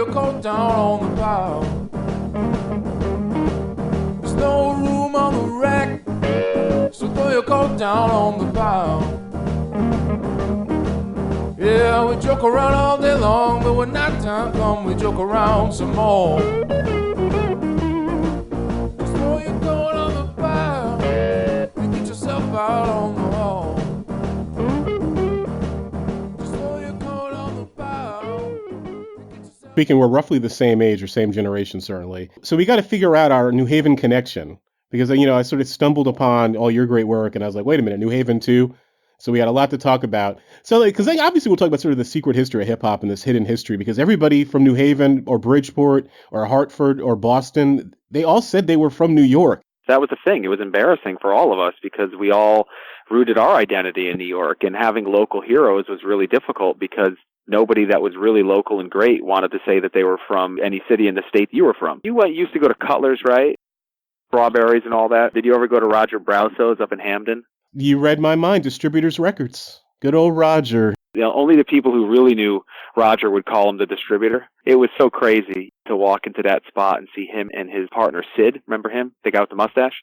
your coat down on the pile. There's no room on the rack, so throw your coat down on the pile. Yeah, we joke around all day long, but when night time comes, we joke around some more. Just throw your coat on the pile and get yourself out on the wall. Just throw your coat on the pile and get yourself. Speaking, we're roughly the same age or same generation, certainly. So we got to figure out our New Haven connection because, I sort of stumbled upon all your great work and I was like, wait a minute, New Haven too? So we had a lot to talk about. So, because obviously we'll talk about sort of the secret history of hip hop and this hidden history, because everybody from New Haven or Bridgeport or Hartford or Boston, they all said they were from New York. That was the thing. It was embarrassing for all of us because we all rooted our identity in New York, and having local heroes was really difficult because nobody that was really local and great wanted to say that they were from any city in the state you were from. You used to go to Cutler's, right? Strawberries and all that. Did you ever go to Roger Browso's up in Hamden? You read my mind, Distributors Records. Good old Roger. Only the people who really knew Roger would call him the distributor. It was so crazy to walk into that spot and see him and his partner, Sid. Remember him? The guy with the mustache?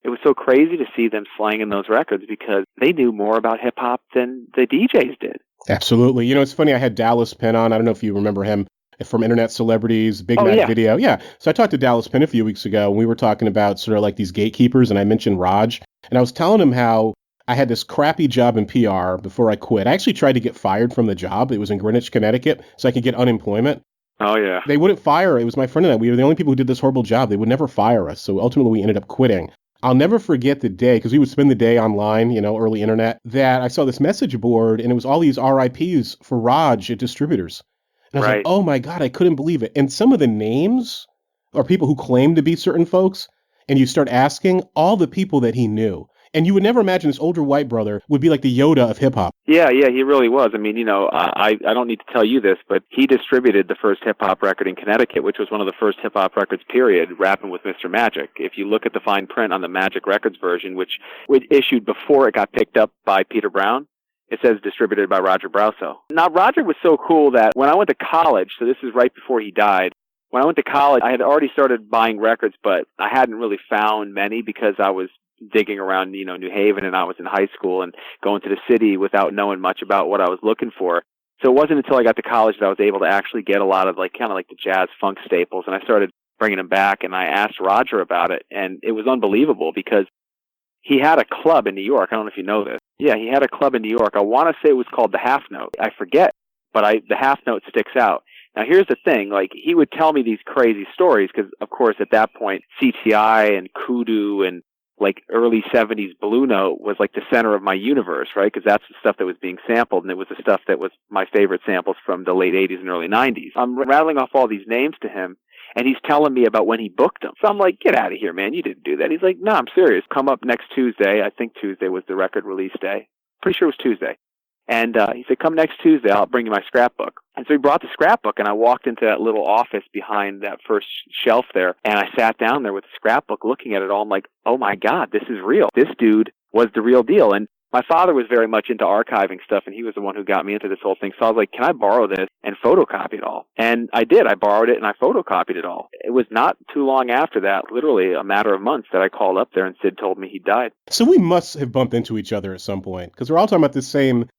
It was so crazy to see them slanging those records because they knew more about hip-hop than the DJs did. Absolutely. It's funny, I had Dallas Penn on. I don't know if you remember him from Internet Celebrities, Big Mac Video. Yeah. So I talked to Dallas Penn a few weeks ago, and we were talking about sort of like these gatekeepers, and I mentioned Raj. And I was telling him how I had this crappy job in PR before I quit. I actually tried to get fired from the job. It was in Greenwich, Connecticut, so I could get unemployment. Oh, yeah. They wouldn't fire. It was my friend and I. We were the only people who did this horrible job. They would never fire us. So ultimately, we ended up quitting. I'll never forget the day, because we would spend the day online, early internet, that I saw this message board, and it was all these RIPs for Raj at Distributors. And I was like, oh, my God, I couldn't believe it. And some of the names are people who claim to be certain folks, and you start asking all the people that he knew. And you would never imagine this older white brother would be like the Yoda of hip-hop. Yeah, he really was. I mean, I don't need to tell you this, but he distributed the first hip-hop record in Connecticut, which was one of the first hip-hop records, period, Rapping with Mr. Magic. If you look at the fine print on the Magic Records version, which was issued before it got picked up by Peter Brown, it says distributed by Roger Browso. Now, Roger was so cool that when I went to college, so this is right before he died, when I went to college, I had already started buying records, but I hadn't really found many because I was digging around, New Haven, and I was in high school and going to the city without knowing much about what I was looking for. So it wasn't until I got to college that I was able to actually get a lot of kind of the jazz funk staples, and I started bringing them back, and I asked Roger about it, and it was unbelievable because he had a club in New York. I don't know if you know this. Yeah, he had a club in New York. I want to say it was called the Half Note. I forget, but the Half Note sticks out. Now, here's the thing. He would tell me these crazy stories because, of course, at that point, CTI and Kudu and early 70s Blue Note was the center of my universe, right? Because that's the stuff that was being sampled, and it was the stuff that was my favorite samples from the late 80s and early 90s. I'm rattling off all these names to him, and he's telling me about when he booked them. So I'm like, get out of here, man. You didn't do that. He's like, no, I'm serious. Come up next Tuesday. I think Tuesday was the record release day. Pretty sure it was Tuesday. And he said, come next Tuesday, I'll bring you my scrapbook. And so he brought the scrapbook, and I walked into that little office behind that first shelf there, and I sat down there with the scrapbook looking at it all. I'm like, oh, my God, this is real. This dude was the real deal. And my father was very much into archiving stuff, and he was the one who got me into this whole thing. So I was like, can I borrow this and photocopy it all? And I did. I borrowed it, and I photocopied it all. It was not too long after that, literally a matter of months, that I called up there, and Sid told me he died. So we must have bumped into each other at some point, because we're all talking about the same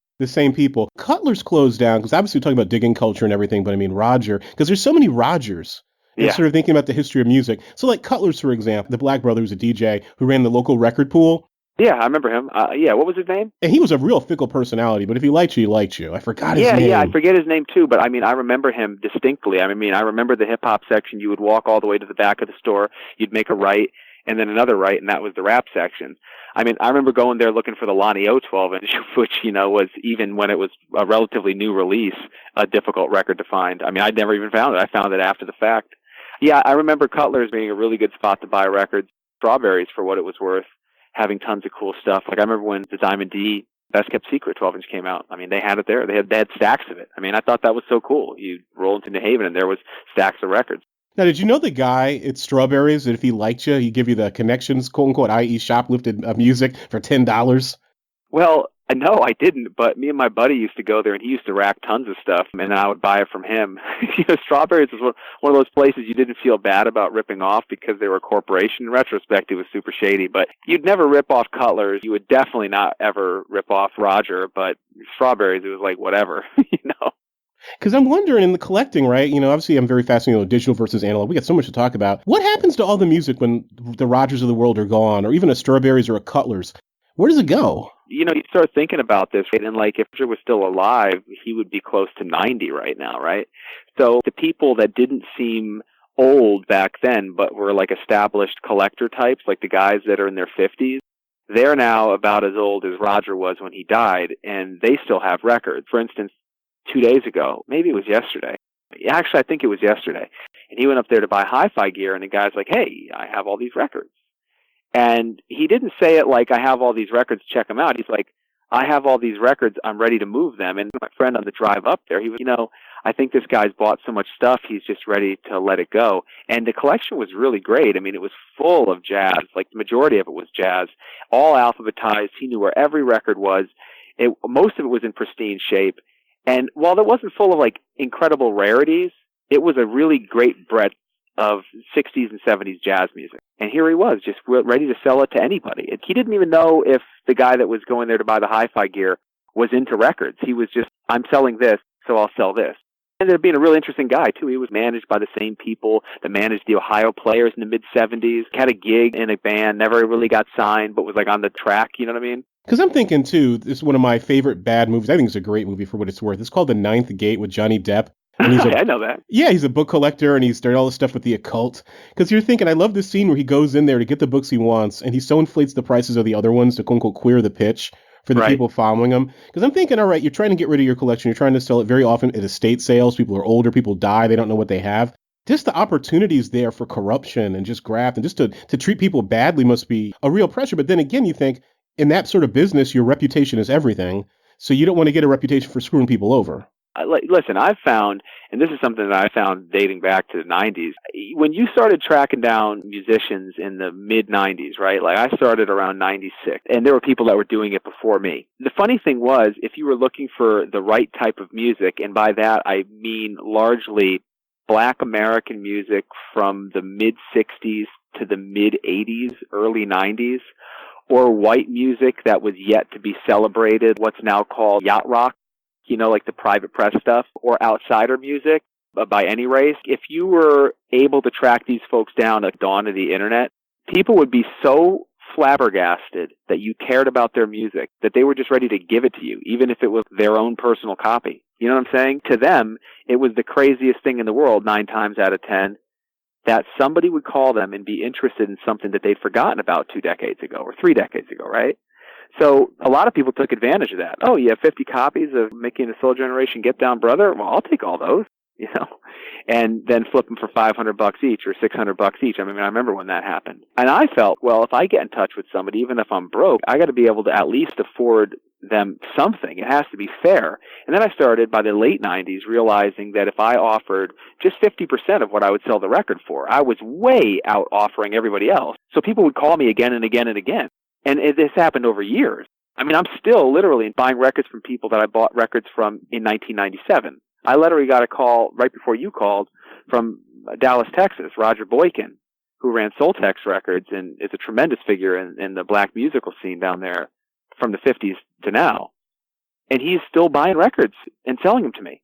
people. Cutler's closed down, because obviously we're talking about digging culture and everything, but I mean Roger, because there's so many Rogers. And sort of thinking about the history of music. So Cutler's, for example, the black brother who was a DJ who ran the local record pool. Yeah, I remember him. What was his name? And he was a real fickle personality, but if he liked you, he liked you. I forgot his name. Yeah, I forget his name too, but I mean, I remember him distinctly. I mean, I remember the hip-hop section. You would walk all the way to the back of the store, you'd make a right, and then another right, and that was the rap section. I mean, I remember going there looking for the Lonnie O 12-inch, which, was, even when it was a relatively new release, a difficult record to find. I mean, I'd never even found it. I found it after the fact. Yeah, I remember Cutler's being a really good spot to buy records. Strawberries, for what it was worth, having tons of cool stuff. I remember when the Diamond D Best Kept Secret 12-inch came out. I mean, they had it there. They had stacks of it. I mean, I thought that was so cool. You roll into New Haven, and there was stacks of records. Now, did you know the guy at Strawberries, that if he liked you, he'd give you the connections, quote-unquote, i.e. shoplifted music for $10? Well, No, I didn't, but me and my buddy used to go there, and he used to rack tons of stuff, and then I would buy it from him. Strawberries was one of those places you didn't feel bad about ripping off because they were a corporation. In retrospect, it was super shady, but you'd never rip off Cutlers. You would definitely not ever rip off Roger, but Strawberries, it was like whatever, Because I'm wondering in the collecting, right? Obviously I'm very fascinated with digital versus analog. We got so much to talk about. What happens to all the music when the Rogers of the world are gone, or even a Strawberries or a Cutlers? Where does it go? You start thinking about this, right? And like if Roger was still alive, he would be close to 90 right now, right? So the people that didn't seem old back then, but were like established collector types, like the guys that are in their 50s, they're now about as old as Roger was when he died, and they still have records. For instance, 2 days ago, maybe it was yesterday. Actually, I think it was yesterday. And he went up there to buy hi-fi gear, and the guy's like, hey, I have all these records. And he didn't say it like, I have all these records, check them out. He's like, I have all these records, I'm ready to move them. And my friend on the drive up there, he was, I think this guy's bought so much stuff, he's just ready to let it go. And the collection was really great. I mean, it was full of jazz. Like, the majority of it was jazz, all alphabetized. He knew where every record was. Most of it was in pristine shape. And while it wasn't full of, like, incredible rarities, it was a really great breadth of 60s and 70s jazz music. And here he was, just ready to sell it to anybody. He didn't even know if the guy that was going there to buy the hi-fi gear was into records. He was just, I'm selling this, so I'll sell this. Ended up being a really interesting guy, too. He was managed by the same people that managed the Ohio Players in the mid-70s, had a gig in a band, never really got signed, but was, like, on the track, you know what I mean? Because I'm thinking, too, this is one of my favorite bad movies. I think it's a great movie for what it's worth. It's called The Ninth Gate with Johnny Depp. And he's I know that. Yeah, he's a book collector, and he's doing all this stuff with the occult. Because you're thinking, I love this scene where he goes in there to get the books he wants, and he so inflates the prices of the other ones to quote-unquote queer the pitch for the people following him. Because I'm thinking, all right, you're trying to get rid of your collection. You're trying to sell it very often at estate sales. People are older. People die. They don't know what they have. Just the opportunities there for corruption and just graft and just to treat people badly must be a real pressure. But then again, you think, in that sort of business, your reputation is everything. So you don't want to get a reputation for screwing people over. Listen, I've found, and this is something that I found dating back to the 90s, when you started tracking down musicians in the mid-90s, right? Like, I started around 96, and there were people that were doing it before me. The funny thing was, if you were looking for the right type of music, and by that I mean largely Black American music from the mid-60s to the mid-80s, early 90s, or white music that was yet to be celebrated, what's now called yacht rock, like the private press stuff, or outsider music by any race. If you were able to track these folks down at the dawn of the internet, people would be so flabbergasted that you cared about their music that they were just ready to give it to you, even if it was their own personal copy. You know what I'm saying? To them, it was the craziest thing in the world 9 times out of 10 that somebody would call them and be interested in something that they'd forgotten about 2 decades ago or 3 decades ago, right? So a lot of people took advantage of that. Oh, you have 50 copies of Mickey and the Soul Generation Get Down Brother? Well, I'll take all those, and then flip them for $500 each or $600 each. I mean, I remember when that happened. And I felt, well, if I get in touch with somebody, even if I'm broke, I got to be able to at least afford them something. It has to be fair. And then I started, by the late 90s, realizing that if I offered just 50% of what I would sell the record for, I was way out offering everybody else. So people would call me again and again and again. And this happened over years. I mean, I'm still literally buying records from people that I bought records from in 1997. I literally got a call right before you called from Dallas, Texas, Roger Boykin, who ran Soltex Records and is a tremendous figure in the black musical scene down there from the 50s to now. And he's still buying records and selling them to me.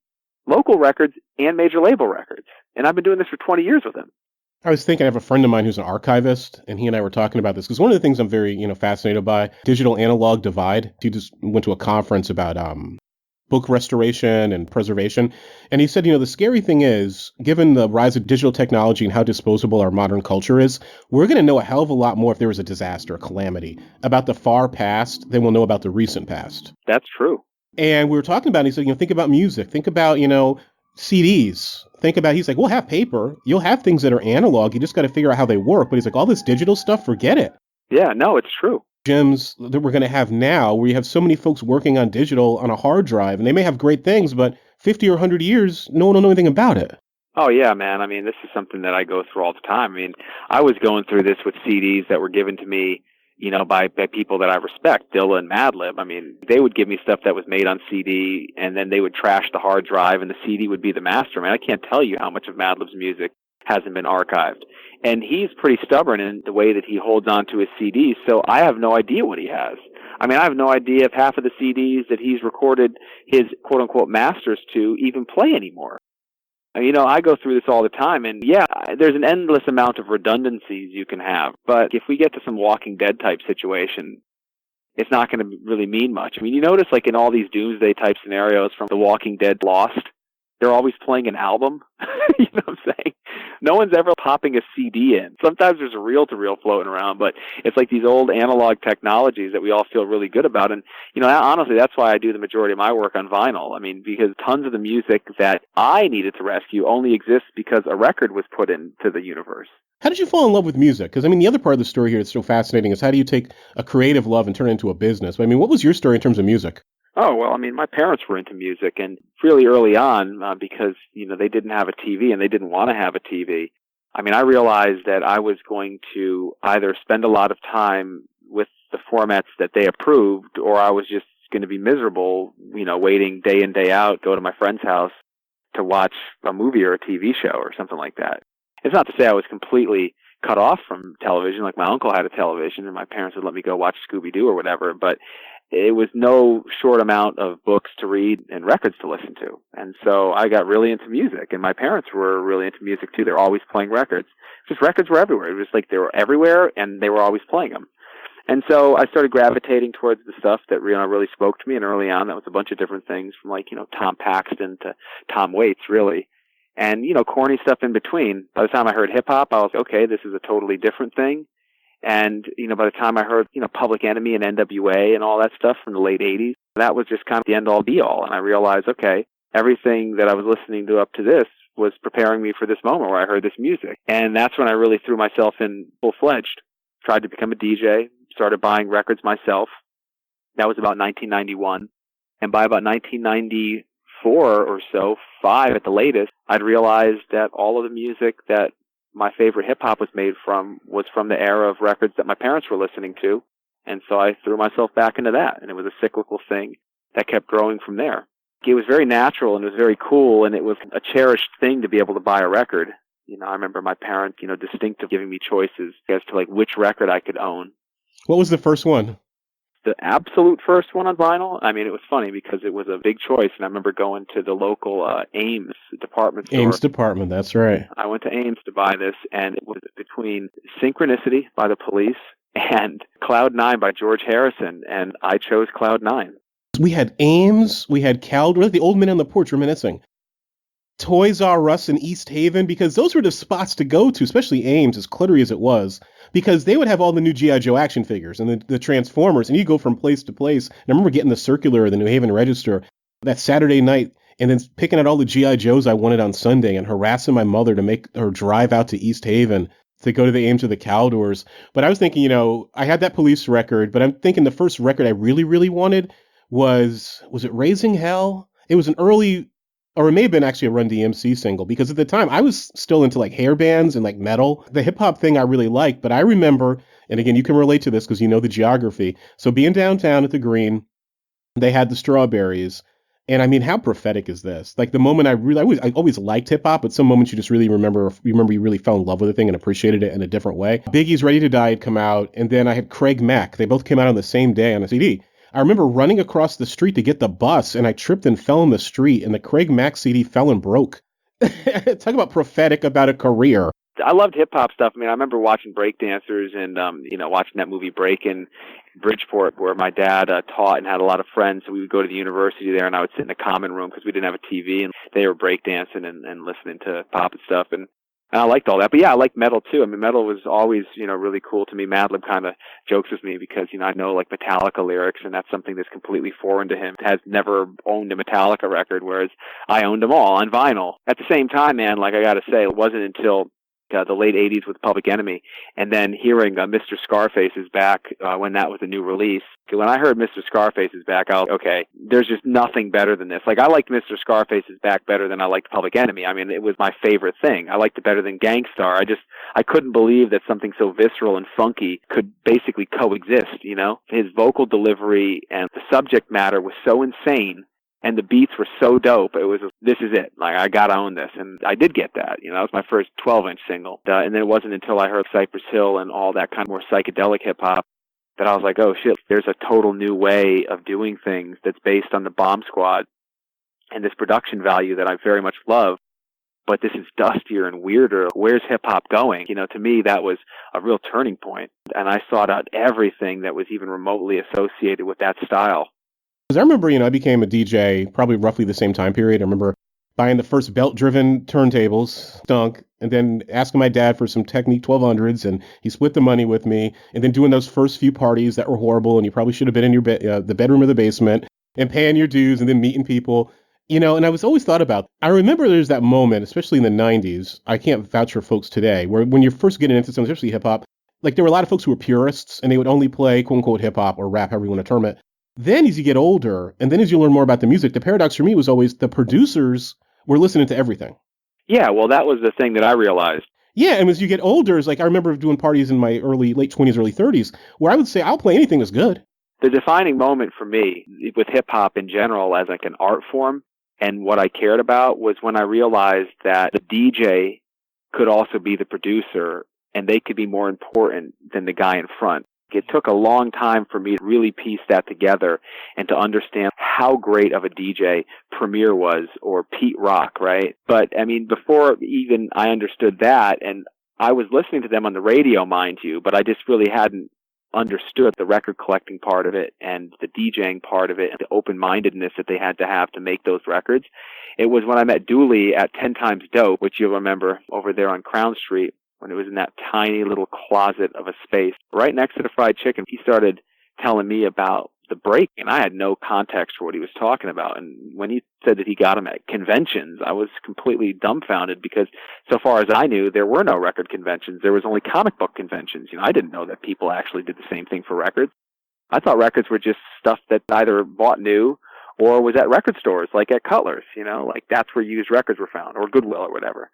Local records and major label records. And I've been doing this for 20 years with him. I was thinking, I have a friend of mine who's an archivist, and he and I were talking about this, because one of the things I'm very, fascinated by, digital analog divide. He just went to a conference about book restoration and preservation, and he said, the scary thing is, given the rise of digital technology and how disposable our modern culture is, we're going to know a hell of a lot more if there was a disaster, a calamity, about the far past than we'll know about the recent past. That's true. And we were talking about it, he said, think about music, think about, CDs. He's like, we'll have paper. You'll have things that are analog. You just got to figure out how they work. But he's like, all this digital stuff, forget it. Yeah, no, it's true. Gyms that we're going to have now, where you have so many folks working on digital on a hard drive, and they may have great things, but 50 or 100 years, no one will know anything about it. Oh, yeah, man. I mean, this is something that I go through all the time. I mean, I was going through this with CDs that were given to me by people that I respect, Dilla and Madlib. I mean, they would give me stuff that was made on CD, and then they would trash the hard drive, and the CD would be the master. I can't tell you how much of Madlib's music hasn't been archived. And he's pretty stubborn in the way that he holds on to his CDs, so I have no idea what he has. I have no idea if half of the CDs that he's recorded his quote-unquote masters to even play anymore. I go through this all the time, and there's an endless amount of redundancies you can have. But if we get to some Walking Dead type situation, it's not going to really mean much. You notice like in all these doomsday type scenarios from The Walking Dead Lost, they're always playing an album. You know what I'm saying? No one's ever popping a CD in. Sometimes there's a reel-to-reel floating around, but it's like these old analog technologies that we all feel really good about. And, honestly, that's why I do the majority of my work on vinyl. Because tons of the music that I needed to rescue only exists because a record was put into the universe. How did you fall in love with music? Because, the other part of the story here that's so fascinating is how do you take a creative love and turn it into a business? What was your story in terms of music? Oh, well, my parents were into music, and really early on, because, they didn't have a TV and they didn't want to have a TV. I realized that I was going to either spend a lot of time with the formats that they approved, or I was just going to be miserable, waiting day in, day out, go to my friend's house to watch a movie or a TV show or something like that. It's not to say I was completely cut off from television, like my uncle had a television and my parents would let me go watch Scooby-Doo or whatever, but it was no short amount of books to read and records to listen to. And so I got really into music, and my parents were really into music too. They're always playing records. Just records were everywhere. It was like they were everywhere and they were always playing them. And so I started gravitating towards the stuff that really spoke to me. And early on, that was a bunch of different things from Tom Paxton to Tom Waits, really. And, corny stuff in between. By the time I heard hip hop, I was, okay, this is a totally different thing. And, by the time I heard, Public Enemy and NWA and all that stuff from the late 80s, that was just kind of the end-all be-all. And I realized, okay, everything that I was listening to up to this was preparing me for this moment where I heard this music. And that's when I really threw myself in full-fledged. Tried to become a DJ, started buying records myself. That was about 1991. And by about 1994 or so, 5 at the latest, I'd realized that all of the music that my favorite hip-hop was made from was from the era of records that my parents were listening to. And so I threw myself back into that. And it was a cyclical thing that kept growing from there. It was very natural and it was very cool, and it was a cherished thing to be able to buy a record. I remember my parents, distinctly giving me choices as to which record I could own. What was the first one? The absolute first one on vinyl? It was funny because it was a big choice, and I remember going to the local Ames department store. Ames department, that's right. I went to Ames to buy this, and it was between Synchronicity by the Police and Cloud 9 by George Harrison, and I chose Cloud 9. We had Ames, we had Caldwell, the old men on the porch reminiscing. Toys R Us in East Haven, because those were the spots to go to, especially Ames, as cluttery as it was, because they would have all the new G.I. Joe action figures and the Transformers, and you go from place to place. And I remember getting the circular of the New Haven Register that Saturday night and then picking out all the G.I. Joes I wanted on Sunday and harassing my mother to make her drive out to East Haven to go to the Ames or the Caldors. But I was thinking, I had that Police record, but I'm thinking the first record I really, really wanted was it Raising Hell? It was an early, or it may have been actually a Run DMC single, because at the time I was still into hair bands and metal. The hip hop thing I really liked, but I remember, and again, you can relate to this because you know the geography. So being downtown at the Green, they had the Strawberries. And how prophetic is this? The moment I always liked hip hop, but some moments you just really remember you really fell in love with the thing and appreciated it in a different way. Biggie's Ready to Die had come out, and then I had Craig Mack. They both came out on the same day on a CD. I remember running across the street to get the bus, and I tripped and fell in the street, and the Craig Mack CD fell and broke. Talk about prophetic about a career. I loved hip-hop stuff. I remember watching breakdancers and, watching that movie Break in Bridgeport, where my dad taught and had a lot of friends. So we would go to the university there, and I would sit in the common room because we didn't have a TV, and they were breakdancing and listening to pop and stuff. And I liked all that. But yeah, I liked metal too. Metal was always, really cool to me. Madlib kind of jokes with me because, I know Metallica lyrics, and that's something that's completely foreign to him. Has never owned a Metallica record, whereas I owned them all on vinyl. At the same time, man, I got to say, it wasn't until the late 80s with Public Enemy, and then hearing Mr. Scarface is Back when that was a new release. When I heard Mr. Scarface is Back, I was okay, there's just nothing better than this. Like, I liked Mr. Scarface is Back better than I liked Public Enemy. I mean, it was my favorite thing. I liked it better than Gangstar. I couldn't believe that something so visceral and funky could basically coexist, you know? His vocal delivery and the subject matter was so insane, and the beats were so dope. It was, this is it. Like, I gotta own this. And I did get that. You know, that was my first 12-inch single. And then it wasn't until I heard Cypress Hill and all that kind of more psychedelic hip-hop that I was like, oh, shit, there's a total new way of doing things that's based on the Bomb Squad and this production value that I very much love. But this is dustier and weirder. Where's hip-hop going? You know, to me, that was a real turning point. And I sought out everything that was even remotely associated with that style. Because I remember, I became a DJ probably roughly the same time period. I remember buying the first belt-driven turntables, Dunk, and then asking my dad for some Technique 1200s, and he split the money with me, and then doing those first few parties that were horrible, and you probably should have been in your the bedroom or the basement, and paying your dues, and then meeting people. And I was always thought about, I remember there's that moment, especially in the 90s, I can't vouch for folks today, where when you're first getting into something, especially hip-hop, like there were a lot of folks who were purists, and they would only play quote-unquote hip-hop or rap, however you want to term it. Then as you get older, and then as you learn more about the music, the paradox for me was always the producers were listening to everything. Yeah, well, that was the thing that I realized. Yeah, and as you get older, it's like I remember doing parties in my late 20s, early 30s, where I would say, I'll play anything that's good. The defining moment for me with hip-hop in general as like an art form and what I cared about was when I realized that the DJ could also be the producer and they could be more important than the guy in front. It took a long time for me to really piece that together and to understand how great of a DJ Premier was, or Pete Rock, right? But, I mean, before even I understood that, and I was listening to them on the radio, mind you, but I just really hadn't understood the record collecting part of it and the DJing part of it and the open-mindedness that they had to have to make those records. It was when I met Dooley at 10 Times Dope, which you'll remember over there on Crown Street, when it was in that tiny little closet of a space right next to the fried chicken. He started telling me about the break, and I had no context for what he was talking about. And when he said that he got them at conventions, I was completely dumbfounded because so far as I knew, there were no record conventions. There was only comic book conventions. I didn't know that people actually did the same thing for records. I thought records were just stuff that either bought new or was at record stores, like at Cutler's, like that's where used records were found, or Goodwill or whatever.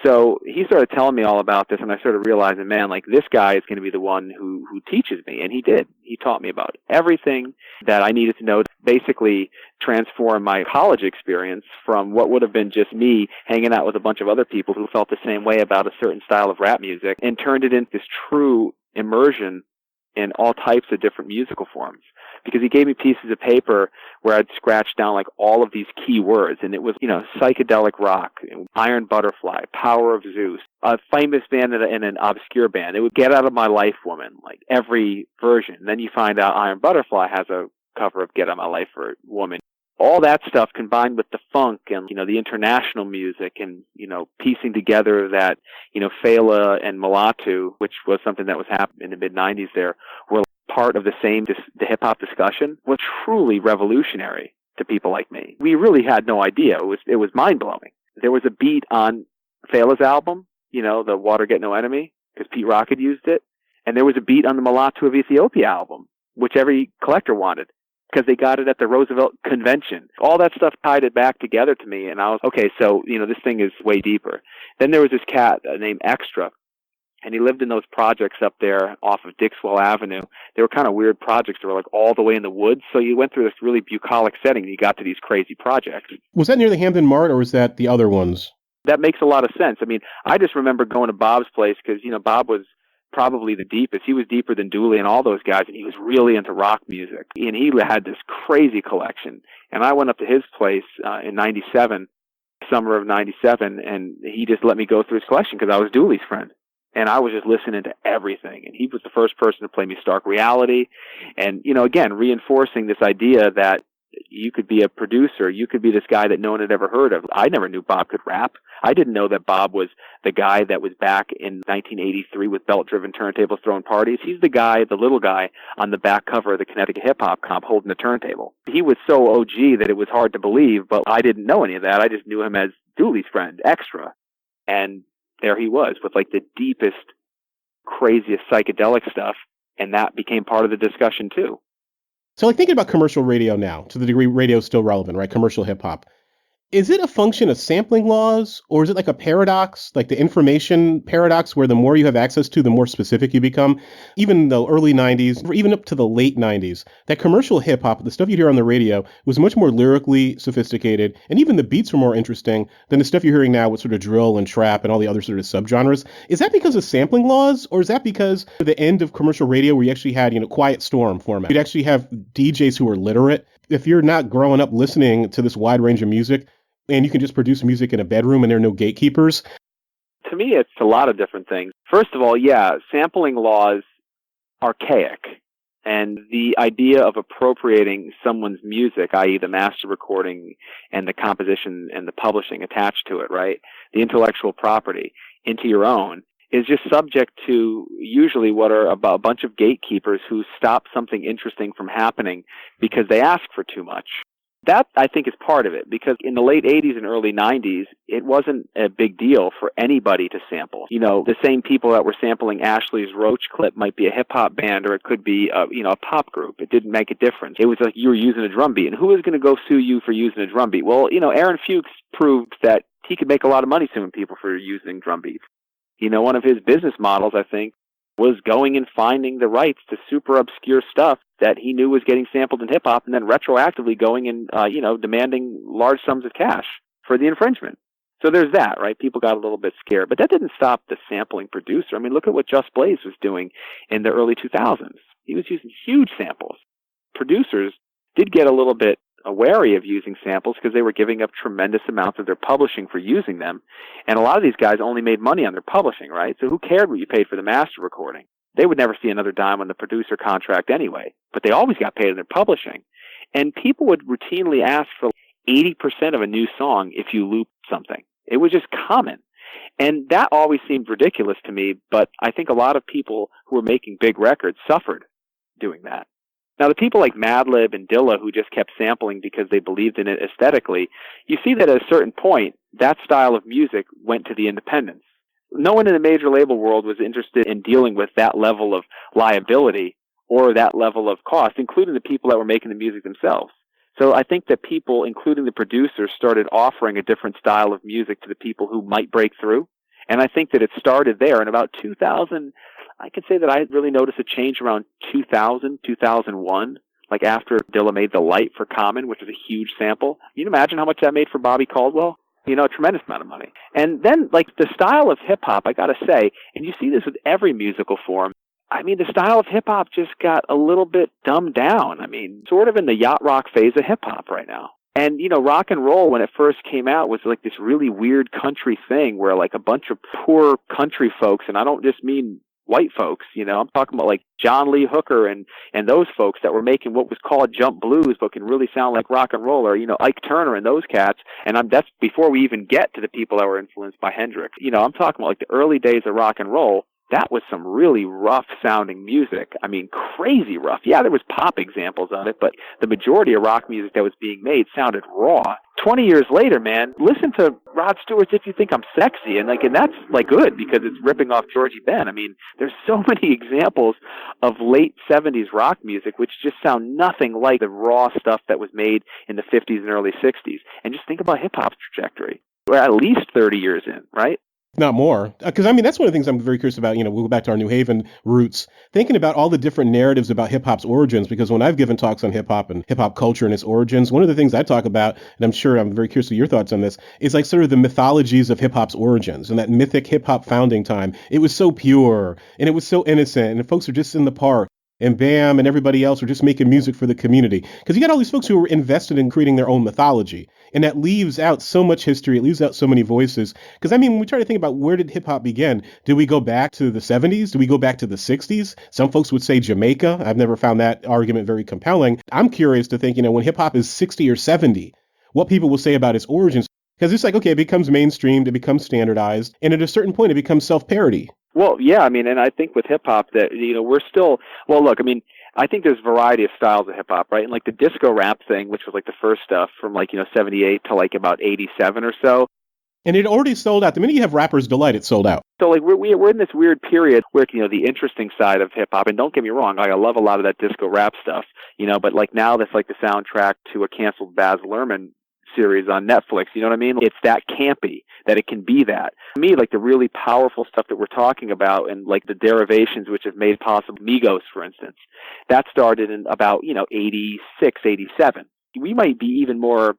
So he started telling me all about this, and I started realizing, man, like this guy is going to be the one who teaches me. And he did. He taught me about everything that I needed to know to basically transform my college experience from what would have been just me hanging out with a bunch of other people who felt the same way about a certain style of rap music, and turned it into this true immersion in all types of different musical forms. Because he gave me pieces of paper where I'd scratch down like all of these key words, and it was, psychedelic rock, Iron Butterfly, Power of Zeus, a famous band and an obscure band. It would Get Out of My Life Woman, like every version. Then you find out Iron Butterfly has a cover of Get Out of My Life Woman. All that stuff combined with the funk and, the international music and, piecing together that, Fela and Mulatu, which was something that was happening in the mid-90s there, were part of the hip-hop discussion, was truly revolutionary to people like me. We really had no idea. It was mind-blowing. There was a beat on Fela's album, the Water Get No Enemy, because Pete Rock had used it, and there was a beat on the Mulatu of Ethiopia album, which every collector wanted, because they got it at the Roosevelt Convention. All that stuff tied it back together to me, and I was, okay, so, this thing is way deeper. Then there was this cat named Extra, and he lived in those projects up there off of Dixwell Avenue. They were kind of weird projects. They were like all the way in the woods. So you went through this really bucolic setting and you got to these crazy projects. Was that near the Hampton Mart, or was that the other ones? That makes a lot of sense. I mean, I just remember going to Bob's place because, Bob was probably the deepest. He was deeper than Dooley and all those guys, and he was really into rock music. And he had this crazy collection. And I went up to his place in 97, summer of 97, and he just let me go through his collection because I was Dooley's friend. And I was just listening to everything. And he was the first person to play me Stark Reality. And, again, reinforcing this idea that you could be a producer. You could be this guy that no one had ever heard of. I never knew Bob could rap. I didn't know that Bob was the guy that was back in 1983 with belt-driven turntables throwing parties. He's the guy, the little guy, on the back cover of the Connecticut Hip Hop comp holding the turntable. He was so OG that it was hard to believe, but I didn't know any of that. I just knew him as Dooley's friend, Extra. And there he was with like the deepest, craziest psychedelic stuff. And that became part of the discussion too. So like thinking about commercial radio now, to the degree radio is still relevant, right? Commercial hip hop. Is it a function of sampling laws, or is it like a paradox, like the information paradox, where the more you have access to, the more specific you become? Even the early 90s, or even up to the late 90s, that commercial hip-hop, the stuff you'd hear on the radio, was much more lyrically sophisticated, and even the beats were more interesting than the stuff you're hearing now with sort of drill and trap and all the other sort of subgenres. Is that because of sampling laws, or is that because of the end of commercial radio where you actually had, Quiet Storm format? You'd actually have DJs who were literate. If you're not growing up listening to this wide range of music, and you can just produce music in a bedroom and there are no gatekeepers? To me, it's a lot of different things. First of all, yeah, sampling laws archaic. And the idea of appropriating someone's music, i.e. the master recording and the composition and the publishing attached to it, right? The intellectual property into your own is just subject to usually what are a bunch of gatekeepers who stop something interesting from happening because they ask for too much. That, I think, is part of it, because in the late 80s and early 90s, it wasn't a big deal for anybody to sample. The same people that were sampling Ashley's Roach clip might be a hip-hop band, or it could be a pop group. It didn't make a difference. It was like you were using a drum beat, and who is going to go sue you for using a drum beat? Well, Aaron Fuchs proved that he could make a lot of money suing people for using drum beats. One of his business models, I think, was going and finding the rights to super obscure stuff that he knew was getting sampled in hip-hop, and then retroactively going and, demanding large sums of cash for the infringement. So there's that, right? People got a little bit scared. But that didn't stop the sampling producer. I mean, look at what Just Blaze was doing in the early 2000s. He was using huge samples. Producers did get a little bit wary of using samples because they were giving up tremendous amounts of their publishing for using them. And a lot of these guys only made money on their publishing, right? So who cared what you paid for the master recording? They would never see another dime on the producer contract anyway, but they always got paid on their publishing. And people would routinely ask for 80% of a new song if you looped something. It was just common. And that always seemed ridiculous to me, but I think a lot of people who were making big records suffered doing that. Now, the people like Madlib and Dilla who just kept sampling because they believed in it aesthetically, you see that at a certain point, that style of music went to the independents. No one in the major label world was interested in dealing with that level of liability or that level of cost, including the people that were making the music themselves. So I think that people, including the producers, started offering a different style of music to the people who might break through. And I think that it started there. In about 2000, I could say that I really noticed a change around 2000, 2001, like after Dilla made The Light for Common, which was a huge sample. You can imagine how much that made for Bobby Caldwell? A tremendous amount of money. And then, like, the style of hip-hop, I gotta say, and you see this with every musical form, I mean, the style of hip-hop just got a little bit dumbed down. I mean, sort of in the yacht rock phase of hip-hop right now. And, rock and roll, when it first came out, was like this really weird country thing where, like, a bunch of poor country folks, and I don't just mean white folks, I'm talking about like John Lee Hooker and those folks that were making what was called jump blues, but can really sound like rock and roll, or, Ike Turner and those cats. And that's before we even get to the people that were influenced by Hendrix. I'm talking about like the early days of rock and roll. That was some really rough sounding music. I mean, crazy rough. Yeah, there was pop examples of it, but the majority of rock music that was being made sounded raw. 20 years later, man, listen to Rod Stewart's If You Think I'm Sexy, and that's like good because it's ripping off Georgie Ben. I mean, there's so many examples of late 70s rock music which just sound nothing like the raw stuff that was made in the 50s and early 60s. And just think about hip hop's trajectory. We're at least 30 years in, right? Not more. Because, that's one of the things I'm very curious about. We'll go back to our New Haven roots, thinking about all the different narratives about hip-hop's origins, because when I've given talks on hip-hop and hip-hop culture and its origins, one of the things I talk about, and I'm sure I'm very curious of your thoughts on this, is like sort of the mythologies of hip-hop's origins and that mythic hip-hop founding time. It was so pure, and it was so innocent, and folks are just in the park. And Bam and everybody else were just making music for the community. Because you got all these folks who were invested in creating their own mythology. And that leaves out so much history. It leaves out so many voices. Because, when we try to think about where did hip-hop begin, did we go back to the 70s? Do we go back to the 60s? Some folks would say Jamaica. I've never found that argument very compelling. I'm curious to think, when hip-hop is 60 or 70, what people will say about its origins. Because it's like, okay, it becomes mainstreamed, it becomes standardized, and at a certain point it becomes self-parody. Well, yeah, and I think with hip-hop that, we're still, well, look, I think there's a variety of styles of hip-hop, right? And like the disco rap thing, which was like the first stuff from like, 78 to like about 87 or so, And it already sold out. The minute you have Rapper's Delight, it's sold out. So like we're in this weird period where, you know, the interesting side of hip hop, and don't get me wrong, like I love a lot of that disco rap stuff, you know, but like now that's like the soundtrack to a canceled Baz Luhrmann series on Netflix. You know what I mean? It's that campy that it can be that. To me, like the really powerful stuff that we're talking about and like the derivations which have made possible Migos, for instance, that started in about, you know, 86, 87. We might be even more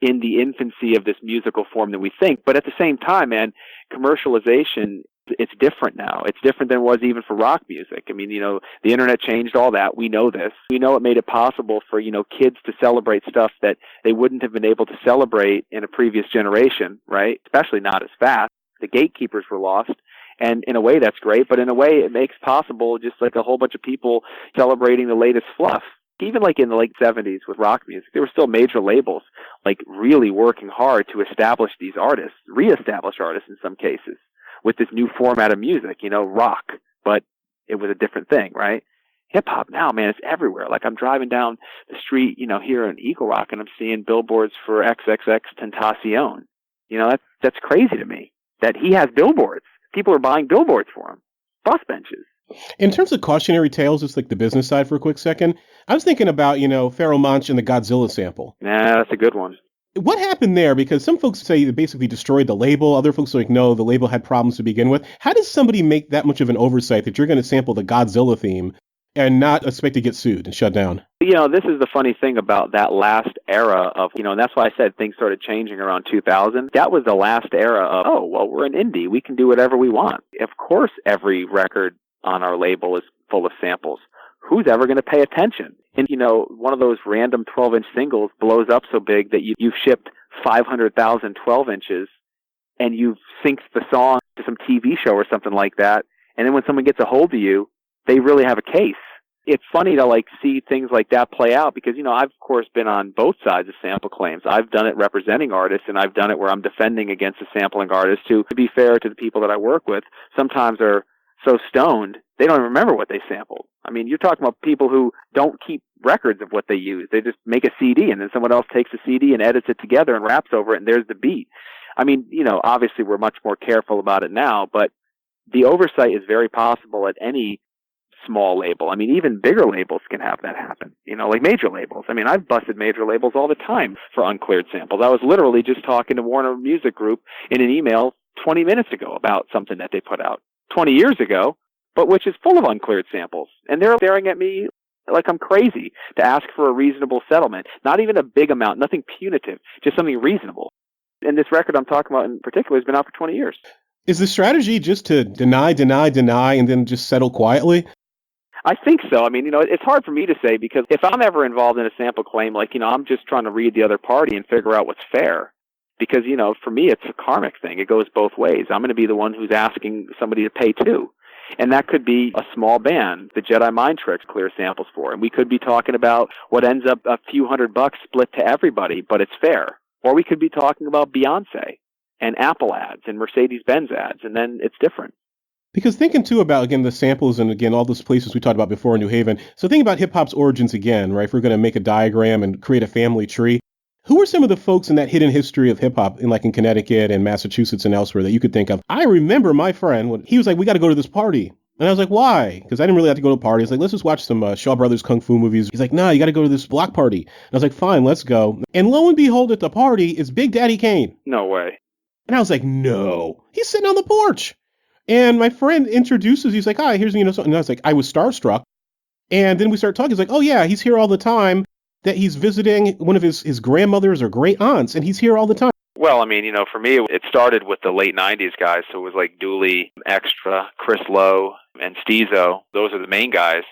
in the infancy of this musical form than we think. But at the same time, man, commercialization, it's different now. It's different than it was even for rock music. I mean, you know, the internet changed all that. We know this. We know it made it possible for, you know, kids to celebrate stuff that they wouldn't have been able to celebrate in a previous generation, right? Especially not as fast. The gatekeepers were lost. And in a way, that's great. But in a way, it makes possible just like a whole bunch of people celebrating the latest fluff. Even like in the late 70s with rock music, there were still major labels like really working hard to establish these artists, reestablish artists in some cases, with this new format of music, you know, rock, but it was a different thing, right? Hip hop now, man, it's everywhere. Like I'm driving down the street, you know, here in Eagle Rock, and I'm seeing billboards for XXX Tentacion. You know, that's crazy to me that he has billboards. People are buying billboards for him, bus benches. In terms of Cautionary Tales, just like the business side for a quick second, I was thinking about, you know, Pharoah Monch and the Godzilla sample. Nah, that's a good one. What happened there? Because some folks say it basically destroyed the label. Other folks are like, no, the label had problems to begin with. How does somebody make that much of an oversight that you're going to sample the Godzilla theme and not expect to get sued and shut down? You know, this is the funny thing about that last era of, you know, and that's why I said things started changing around 2000. That was the last era of, oh, well, we're an indie. We can do whatever we want. Of course, every record on our label is full of samples. Who's ever going to pay attention? And, you know, one of those random 12-inch singles blows up so big that you've shipped 500,000 12-inches and you've synced the song to some TV show or something like that. And then when someone gets a hold of you, they really have a case. It's funny to like see things like that play out because, you know, I've of course been on both sides of sample claims. I've done it representing artists and I've done it where I'm defending against a sampling artist who, to be fair to the people that I work with, sometimes are so stoned they don't even remember what they sampled. I mean, you're talking about people who don't keep records of what they use. They just make a CD and then someone else takes the CD and edits it together and raps over it and there's the beat. I mean, you know, obviously we're much more careful about it now, but the oversight is very possible at any small label. I mean, even bigger labels can have that happen, you know, like major labels. I mean, I've busted major labels all the time for uncleared samples. I was literally just talking to Warner Music Group in an email 20 minutes ago about something that they put out 20 years ago, but which is full of uncleared samples. And they're staring at me like I'm crazy to ask for a reasonable settlement. Not even a big amount, nothing punitive, just something reasonable. And this record I'm talking about in particular has been out for 20 years. Is the strategy just to deny, and then just settle quietly? I think so. I mean, you know, it's hard for me to say because if I'm ever involved in a sample claim, like, you know, I'm just trying to read the other party and figure out what's fair. Because, you know, for me, it's a karmic thing. It goes both ways. I'm going to be the one who's asking somebody to pay too. And that could be a small band, the Jedi Mind Tricks clear samples for. And we could be talking about what ends up a few $100 split to everybody, but it's fair. Or we could be talking about Beyonce and Apple ads and Mercedes-Benz ads, and then it's different. Because thinking, too, about, again, the samples and, again, all those places we talked about before in New Haven. So think about hip-hop's origins again, right? If we're going to make a diagram and create a family tree. Who are some of the folks in that hidden history of hip-hop, in Connecticut and Massachusetts and elsewhere that you could think of? I remember my friend, when he was like, we got to go to this party. And I was like, why? Because I didn't really have to go to a party. I was like, let's just watch some Shaw Brothers Kung Fu movies. He's like, no, you got to go to this block party. And I was like, fine, let's go. And lo and behold, at the party is Big Daddy Kane. No way. And I was like, no. He's sitting on the porch. And my friend introduces, he's like, hi, here's, something. And I was like, I was starstruck. And then we started talking. He's like, oh, yeah, he's here all the time, that he's visiting one of his grandmothers or great aunts, and he's here all the time. Well, I mean, you know, for me, it started with the late 90s guys. So it was like Dooley, Extra, Chris Lowe, and Steezo. Those are the main guys.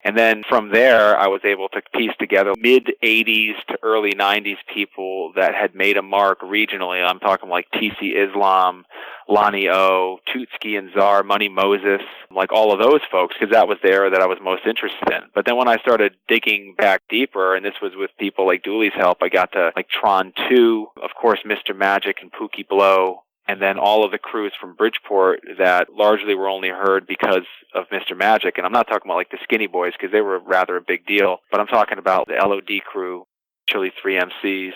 And then from there, I was able to piece together mid-'80s to early 90s people that had made a mark regionally. I'm talking like TC Islam, Lonnie O, Tootski and Czar, Money Moses, like all of those folks, because that was the era that I was most interested in. But then when I started digging back deeper, and this was with people like Dooley's help, I got to like Tron 2, of course, Mr. Magic and Pookie Blow, and then all of the crews from Bridgeport that largely were only heard because of Mr. Magic. And I'm not talking about like the Skinny Boys, because they were rather a big deal, but I'm talking about the LOD crew, Chili 3 MCs,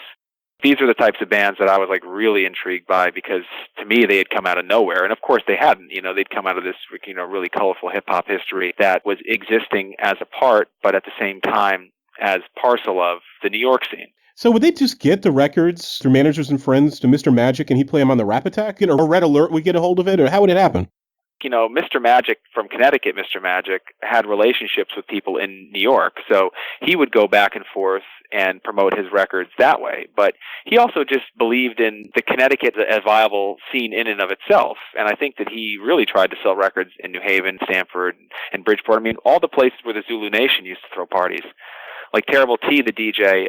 These are the types of bands that I was like really intrigued by because to me they had come out of nowhere. And of course they hadn't, they'd come out of this, really colorful hip hop history that was existing as a part, but at the same time as parcel of the New York scene. So would they just get the records through managers and friends to Mr. Magic and he'd play them on the Rap Attack? Or Red Alert would get a hold of it? Or how would it happen? Mr. Magic from Connecticut, Mr. Magic, had relationships with people in New York. So he would go back and forth and promote his records that way. But he also just believed in the Connecticut as a viable scene in and of itself. And I think that he really tried to sell records in New Haven, Stamford, and Bridgeport. I mean, all the places where the Zulu Nation used to throw parties. Like Terrible T, the DJ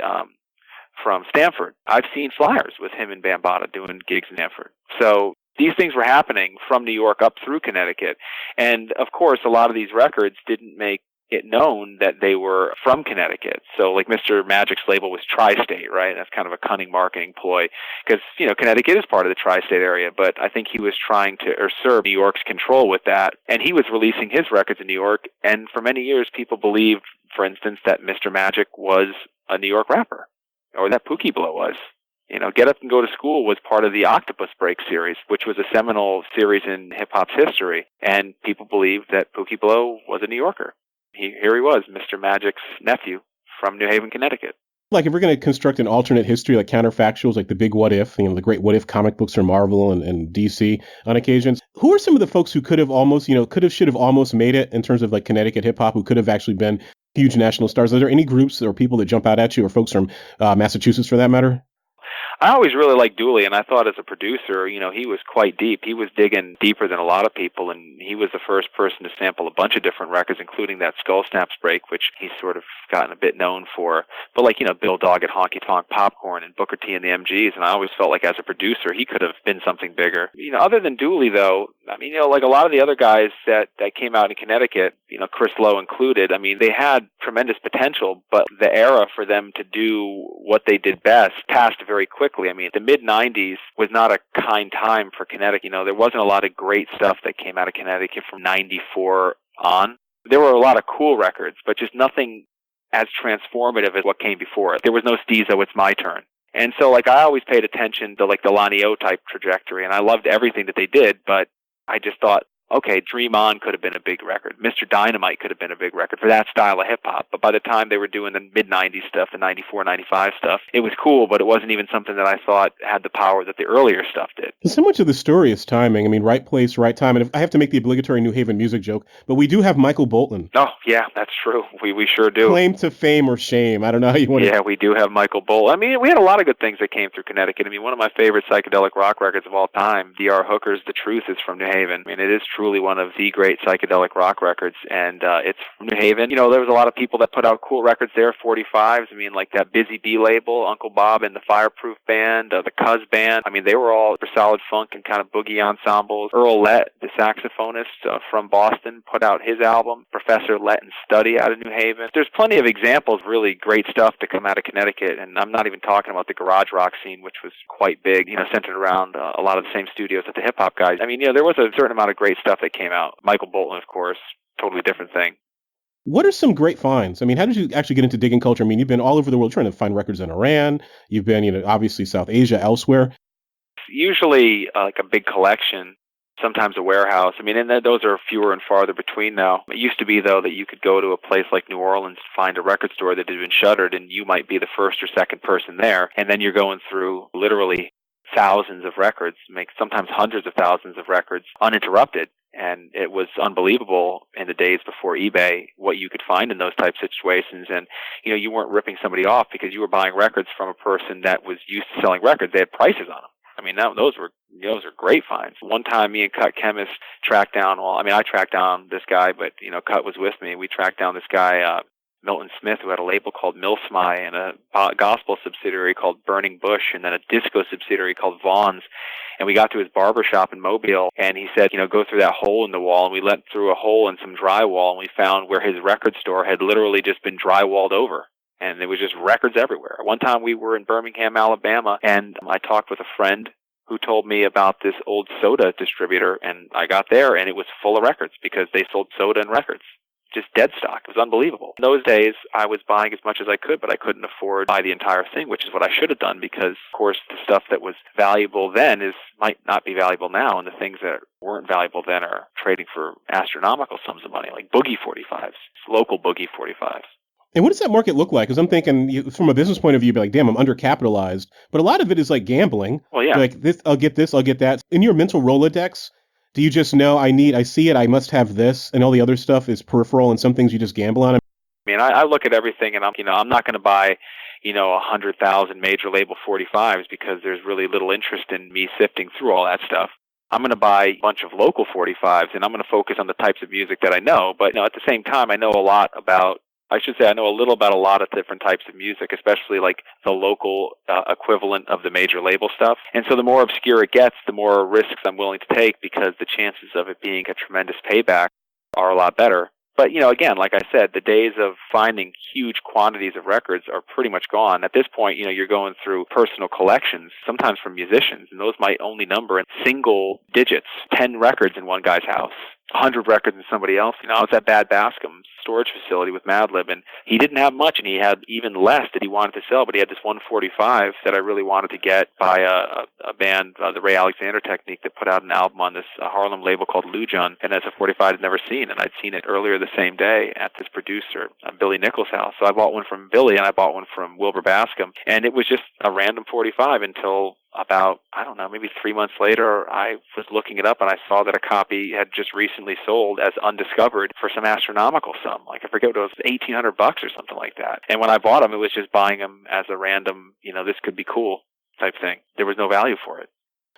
from Stamford. I've seen flyers with him and Bambaataa doing gigs in Stamford. So these things were happening from New York up through Connecticut. And, of course, a lot of these records didn't make it known that they were from Connecticut. So, like, Mr. Magic's label was Tri-State, right? That's kind of a cunning marketing ploy because, Connecticut is part of the Tri-State area, but I think he was trying to usurp New York's control with that. And he was releasing his records in New York, and for many years, people believed, for instance, that Mr. Magic was a New York rapper, or that Pookie Blow was. Get Up and Go to School was part of the Octopus Break series, which was a seminal series in hip-hop's history, and people believed that Pookie Blow was a New Yorker. Here he was, Mr. Magic's nephew from New Haven, Connecticut. Like, if we're going to construct an alternate history, like counterfactuals, like the Big What If, the great What If comic books from Marvel and DC on occasions, who are some of the folks who could have almost, should have almost made it in terms of, like, Connecticut hip-hop, who could have actually been huge national stars? Are there any groups or people that jump out at you, or folks from Massachusetts, for that matter? I always really liked Dooley, and I thought as a producer, he was quite deep. He was digging deeper than a lot of people, and he was the first person to sample a bunch of different records, including that Skull Snaps break, which he's sort of gotten a bit known for. But Bill Dog at Honky Tonk Popcorn and Booker T and the MGs, and I always felt like as a producer, he could have been something bigger. Other than Dooley, though, like a lot of the other guys that came out in Connecticut, Chris Lowe included, they had tremendous potential, but the era for them to do what they did best passed very quickly. The mid-'90s was not a kind time for Connecticut. There wasn't a lot of great stuff that came out of Connecticut from 94 on. There were a lot of cool records, but just nothing as transformative as what came before it. There was no Steezo, It's My Turn. And so, I always paid attention to, the Lonnie O type trajectory, and I loved everything that they did, but I just thought, okay, Dream On could have been a big record. Mr. Dynamite could have been a big record for that style of hip-hop. But by the time they were doing the mid-'90s stuff, the 94, 95 stuff, it was cool, but it wasn't even something that I thought had the power that the earlier stuff did. So much of the story is timing. Right place, right time. And I have to make the obligatory New Haven music joke, but we do have Michael Bolton. Oh, yeah, that's true. We sure do. Claim to fame or shame. I don't know how you want to... Yeah, we do have Michael Bolton. We had a lot of good things that came through Connecticut. One of my favorite psychedelic rock records of all time, D.R. Hooker's The Truth, is from New Haven. It is truly one of the great psychedelic rock records, and it's from New Haven. There was a lot of people that put out cool records there, 45s. Like that Busy Bee label, Uncle Bob and the Fireproof Band, the Cuz Band. They were all for solid funk and kind of boogie ensembles. Earl Lett, the saxophonist from Boston, put out his album, Professor Let and Study, out of New Haven. There's plenty of examples of really great stuff to come out of Connecticut, and I'm not even talking about the garage rock scene, which was quite big, centered around a lot of the same studios that the hip-hop guys. There was a certain amount of great stuff that came out. Michael Bolton, of course, totally different thing. What are some great finds? How did you actually get into digging culture? You've been all over the world trying to find records in Iran. You've been, obviously South Asia, elsewhere. Usually like a big collection, sometimes a warehouse. And those are fewer and farther between now. It used to be, though, that you could go to a place like New Orleans to find a record store that had been shuttered, and you might be the first or second person there. And then you're going through literally thousands of records, sometimes hundreds of thousands of records uninterrupted. And it was unbelievable in the days before eBay what you could find in those types of situations. And, you weren't ripping somebody off because you were buying records from a person that was used to selling records. They had prices on them. Those are great finds. One time, me and Cut Chemist tracked down, I tracked down this guy, but, Cut was with me. We tracked down this guy, Milton Smith, who had a label called Milsmy and a gospel subsidiary called Burning Bush, and then a disco subsidiary called Vaughn's. And we got to his barber shop in Mobile, and he said, go through that hole in the wall. And we went through a hole in some drywall, and we found where his record store had literally just been drywalled over. And there was just records everywhere. One time we were in Birmingham, Alabama, and I talked with a friend who told me about this old soda distributor, and I got there, and it was full of records because they sold soda and records. just dead stock. It was unbelievable. In those days, I was buying as much as I could, but I couldn't afford to buy the entire thing, which is what I should have done because, of course, the stuff that was valuable then might not be valuable now, and the things that weren't valuable then are trading for astronomical sums of money, like Boogie 45s, local Boogie 45s. And what does that market look like? Because I'm thinking, from a business point of view, you'd be like, damn, I'm undercapitalized. But a lot of it is like gambling. Well, yeah. Like, I'll get this, I'll get that. In your mental Rolodex, do you just know I see it, I must have this, and all the other stuff is peripheral, and some things you just gamble on? I mean, I look at everything, and I'm not going to buy, 100,000 major label 45s because there's really little interest in me sifting through all that stuff. I'm going to buy a bunch of local 45s, and I'm going to focus on the types of music that I know. But at the same time, I know a little about a lot of different types of music, especially like the local equivalent of the major label stuff. And so the more obscure it gets, the more risks I'm willing to take because the chances of it being a tremendous payback are a lot better. But, again, like I said, the days of finding huge quantities of records are pretty much gone. At this point, you're going through personal collections, sometimes from musicians, and those might only number in single digits, 10 records in one guy's house, 100 records in somebody else. I was at Bad Bascom's storage facility with Madlib, and he didn't have much, and he had even less that he wanted to sell, but he had this 145 that I really wanted to get by a band, the Ray Alexander Technique, that put out an album on this Harlem label called Lujan, and that's a 45 I'd never seen, and I'd seen it earlier the same day at this producer, Billy Nichols' house. So I bought one from Billy, and I bought one from Wilbur Bascom, and it was just a random 45 until about, maybe 3 months later, I was looking it up and I saw that a copy had just recently sold as undiscovered for some astronomical sum. Like, I forget what it was, $1,800 or something like that. And when I bought them, it was just buying them as a random, this could be cool type thing. There was no value for it.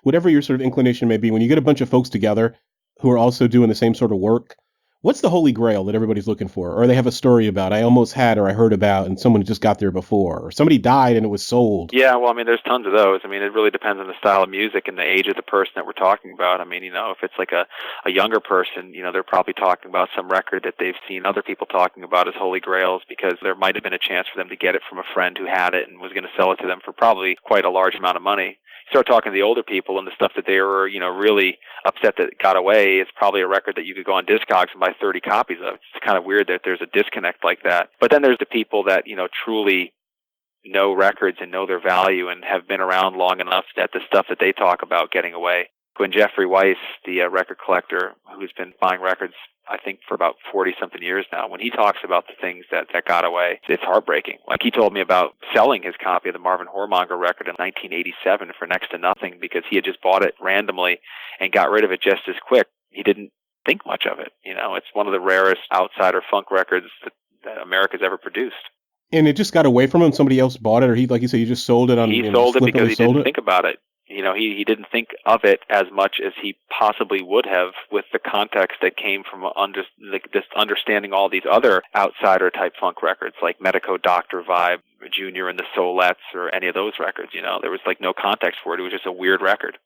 Whatever your sort of inclination may be, when you get a bunch of folks together who are also doing the same sort of work, what's the Holy Grail that everybody's looking for? Or they have a story about, I almost had or I heard about and someone just got there before, or somebody died and it was sold. Yeah, well, there's tons of those. It really depends on the style of music and the age of the person that we're talking about. If it's like a younger person, they're probably talking about some record that they've seen other people talking about as Holy Grails because there might have been a chance for them to get it from a friend who had it and was going to sell it to them for probably quite a large amount of money. Start talking to the older people and the stuff that they were, really upset that it got away, it's probably a record that you could go on Discogs and buy 30 copies of. It's kind of weird that there's a disconnect like that. But then there's the people that, truly know records and know their value and have been around long enough that the stuff that they talk about getting away. When Jeffrey Weiss, the record collector who's been buying records, I think, for about 40-something years now, when he talks about the things that got away, it's heartbreaking. Like, he told me about selling his copy of the Marvin Hormonger record in 1987 for next to nothing because he had just bought it randomly and got rid of it just as quick. He didn't think much of it. It's one of the rarest outsider funk records that America's ever produced. And it just got away from him? Somebody else bought it? Or he, like you said, you just sold it on... He sold it because he didn't think about it. He didn't think of it as much as he possibly would have with the context that came from this understanding all these other outsider-type funk records, like Medico Doctor Vibe, Junior and the Soulettes, or any of those records. There was no context for it. It was just a weird record.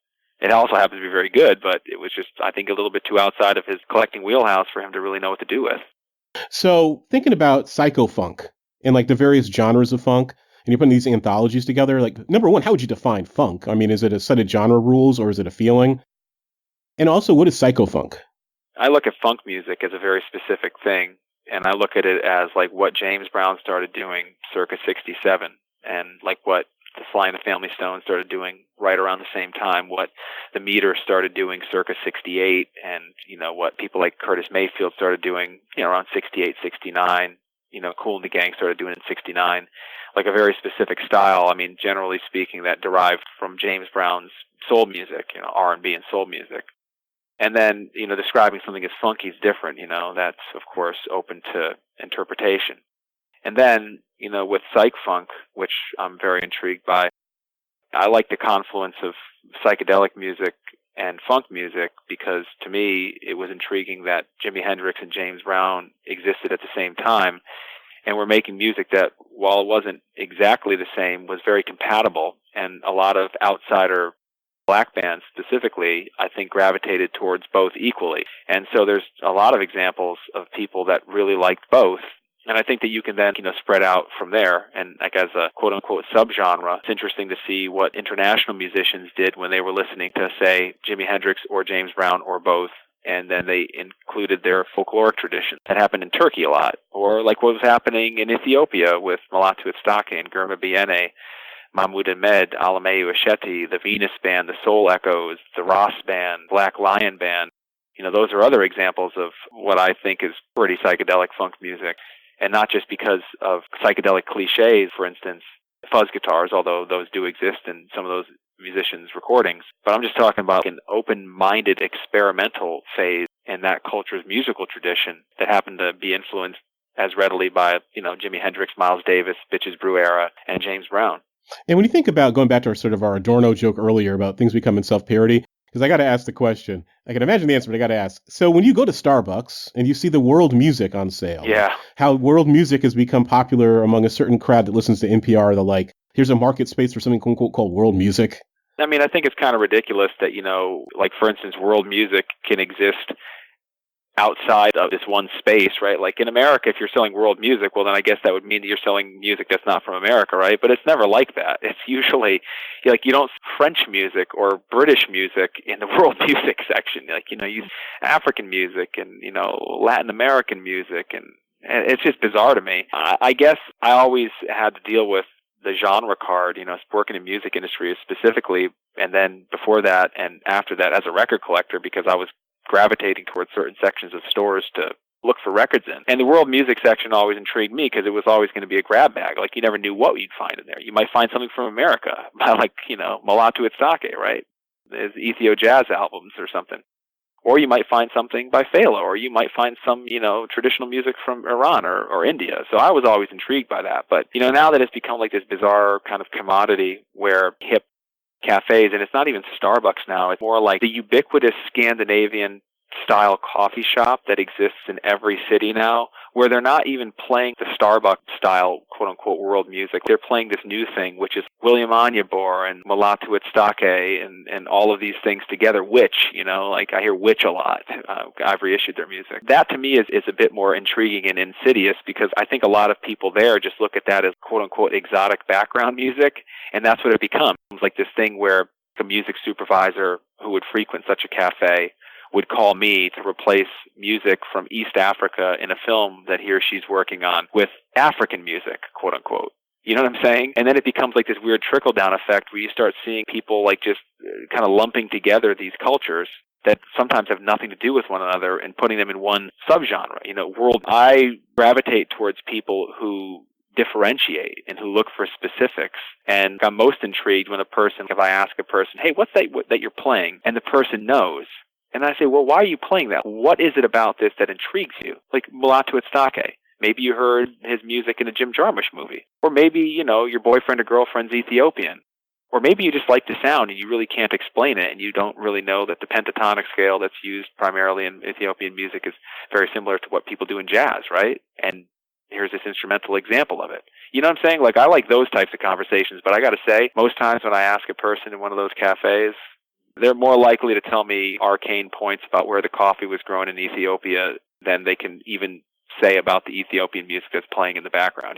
It also happens to be very good, but it was just, I think, a little bit too outside of his collecting wheelhouse for him to really know what to do with. So, thinking about psycho-funk and the various genres of funk, and you're putting these anthologies together, number one, how would you define funk? Is it a set of genre rules or is it a feeling? And also, what is psycho-funk? I look at funk music as a very specific thing, and I look at it as what James Brown started doing circa 67, and what the Sly and the Family Stone started doing right around the same time, what the Meter started doing circa 68, and, what people like Curtis Mayfield started doing, around 68, 69, Kool and the Gang started doing it in 69. A very specific style, generally speaking, that derived from James Brown's soul music, R&B and soul music. And then, describing something as funky is different, that's, of course, open to interpretation. And then, with psych funk, which I'm very intrigued by, I like the confluence of psychedelic music and funk music because, to me, it was intriguing that Jimi Hendrix and James Brown existed at the same time. And we're making music that, while it wasn't exactly the same, was very compatible. And a lot of outsider black bands specifically, I think, gravitated towards both equally. And so there's a lot of examples of people that really liked both. And I think that you can then, spread out from there. And as a quote-unquote subgenre, it's interesting to see what international musicians did when they were listening to, say, Jimi Hendrix or James Brown or both, and then they included their folkloric tradition. That happened in Turkey a lot, or like what was happening in Ethiopia with Mulatu Itsake and Gurma Biene, Mahmoud Ahmed, Alameyu Asheti, the Venus Band, the Soul Echoes, the Ross Band, Black Lion Band. Those are other examples of what I think is pretty psychedelic funk music. And not just because of psychedelic cliches, for instance, fuzz guitars, although those do exist in some of those musicians' recordings. But I'm just talking about an open-minded experimental phase in that culture's musical tradition that happened to be influenced as readily by, Jimi Hendrix, Miles Davis, Bitches Brew era, and James Brown. And when you think about going back to our Adorno joke earlier about things becoming self-parody, because I got to ask the question. I can imagine the answer, but I got to ask. So when you go to Starbucks and you see the world music on sale, how world music has become popular among a certain crowd that listens to NPR, the like, here's a market space for something quote unquote called world music. I mean, I think it's kind of ridiculous that, like, for instance, world music can exist outside of this one space, right? Like in America, if you're selling world music, well, then I guess that would mean that you're selling music that's not from America, right? But it's never like that. It's usually like you don't French music or British music in the world music section. Like, you use African music and, Latin American music. And it's just bizarre to me. I guess I always had to deal with the genre card, working in music industry specifically. And then before that and after that as a record collector, because I was gravitating towards certain sections of stores to look for records in. And the world music section always intrigued me because it was always going to be a grab bag. Like, you never knew what you'd find in there. You might find something from America, like, Mulatu Itsake, right? There's Ethio jazz albums or something. Or you might find something by Fela, or you might find some, traditional music from Iran or India. So I was always intrigued by that. But, now that it's become like this bizarre kind of commodity where hip cafes, and it's not even Starbucks now, it's more like the ubiquitous Scandinavian style coffee shop that exists in every city now, where they're not even playing the Starbucks style quote unquote world music. They're playing this new thing, which is William Anyabor and Mulatu Itsake and all of these things together. Witch, like I hear Witch a lot. I've reissued their music. That to me is a bit more intriguing and insidious, because I think a lot of people there just look at that as quote unquote exotic background music, and that's what it becomes. It's like this thing where a music supervisor who would frequent such a cafe would call me to replace music from East Africa in a film that he or she's working on with African music, quote unquote. You know what I'm saying? And then it becomes like this weird trickle-down effect where you start seeing people like just kind of lumping together these cultures that sometimes have nothing to do with one another and putting them in one subgenre. I gravitate towards people who differentiate and who look for specifics. And I'm most intrigued when if I ask a person, hey, what's that you're playing? And the person knows. And I say, well, why are you playing that? What is it about this that intrigues you? Like Mulatu Itsake. Maybe you heard his music in a Jim Jarmusch movie. Or maybe, your boyfriend or girlfriend's Ethiopian. Or maybe you just like the sound and you really can't explain it, and you don't really know that the pentatonic scale that's used primarily in Ethiopian music is very similar to what people do in jazz, right? And here's this instrumental example of it. You know what I'm saying? Like, I like those types of conversations, but I got to say, most times when I ask a person in one of those cafes, they're more likely to tell me arcane points about where the coffee was grown in Ethiopia than they can even say about the Ethiopian music that's playing in the background,